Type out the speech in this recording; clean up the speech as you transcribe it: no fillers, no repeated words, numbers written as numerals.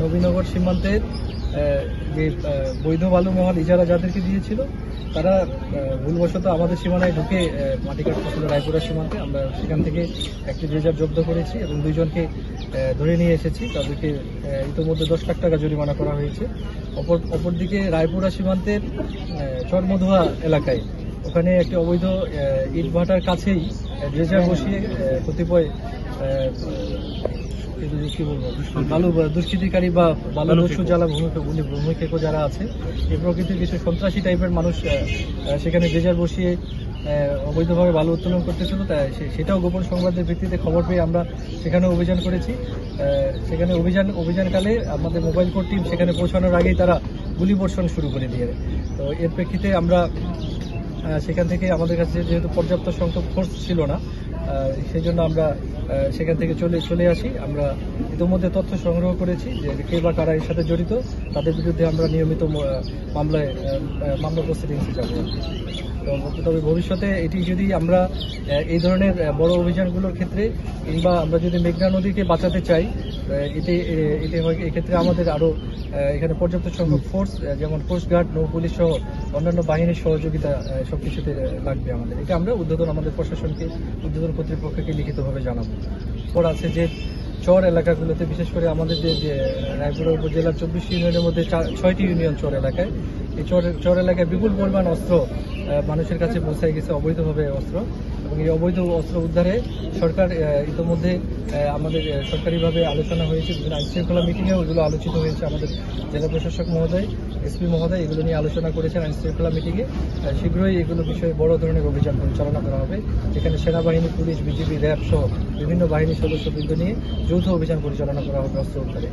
নবীনগর সীমান্তের যে বৈধ বালু মহাল ইজারা যাদেরকে দিয়েছিল তারা ভুলবশত আমাদের সীমানায় ঢুকে মাটি কাটতেছিল রায়পুরা সীমান্তে। আমরা সেখান থেকে একটি ড্রেজার জব্দ করেছি এবং 2 জনকে ধরে নিয়ে এসেছি। তাদেরকে ইতিমধ্যে 10 লাখ টাকা জরিমানা করা হয়েছে। অপরদিকে রায়পুরা সীমান্তের চরমধুয়া এলাকায় ওখানে একটি অবৈধ ইটভাটার কাছেই ড্রেজার বসিয়ে কতিপয় কি বলবো বালু দুষ্কৃতিকারী বা বালু দস্যু জ্বালা ভূমিক্ষেপ যারা আছে এই প্রকৃতির কিছু সন্ত্রাসী টাইপের মানুষ সেখানে ড্রেজার বসিয়ে অবৈধভাবে বালু উত্তোলন করতেছিল। তাই সেটাও গোপন সংবাদের ভিত্তিতে খবর পেয়ে আমরা সেখানে অভিযান করেছি। সেখানে অভিযানকালে আমাদের মোবাইল কোর টিম সেখানে পৌঁছানোর আগেই তারা গুলিবর্ষণ শুরু করে দিয়ে। তো এর প্রেক্ষিতে আমরা সেখান থেকে আমাদের কাছে যেহেতু পর্যাপ্ত সংখ্যক ফোর্স ছিল না, সেই জন্য আমরা সেখান থেকে চলে আসি। আমরা ইতিমধ্যে তথ্য সংগ্রহ করেছি যে কে বা কারা এর সাথে জড়িত, তাদের বিরুদ্ধে আমরা নিয়মিত মামলা প্রসিডিংস যাব। তবে ভবিষ্যতে এটি যদি আমরা এই ধরনের বড় অভিযানগুলোর ক্ষেত্রে কিংবা আমরা যদি মেঘনা নদীকে বাঁচাতে চাই, এক্ষেত্রে আমাদের আরও এখানে পর্যাপ্ত সংখ্যক ফোর্স যেমন কোস্টগার্ড, নৌ পুলিশ সহ অন্যান্য বাহিনীর সহযোগিতা সবকিছুতে লাগবে আমাদের। এটা আমরা আমাদের প্রশাসনকে ঊর্ধ্বতন কর্তৃপক্ষকে লিখিতভাবে জানাবো। পর আছে যে চর এলাকাগুলোতে, বিশেষ করে আমাদের যে রায়পুরা উপজেলার 24 ইউনিয়নের মধ্যে 6টি ইউনিয়ন চর এলাকায়, এই চর এলাকায় বিপুল পরিমাণ অস্ত্র মানুষের কাছে পৌঁছায় গেছে, অবৈধভাবে অস্ত্র। এবং এই অবৈধ অস্ত্র উদ্ধারে সরকার ইতিমধ্যে আমাদের সরকারিভাবে আলোচনা হয়েছে, বিভিন্ন আইনশৃঙ্খলা মিটিংয়েও এগুলো আলোচিত হয়েছে। আমাদের জেলা প্রশাসক মহোদয়, এসপি মহোদয় এগুলো নিয়ে আলোচনা করেছেন আইনশৃঙ্খলা মিটিংয়ে। শীঘ্রই এগুলো বিষয়ে বড় ধরনের অভিযান পরিচালনা করা হবে, যেখানে সেনাবাহিনী, পুলিশ, বিজিবি, র্যাব সহ বিভিন্ন বাহিনীর সদস্যবৃন্দ নিয়ে যৌথ অভিযান পরিচালনা করা হবে অস্ত্র উদ্ধারে।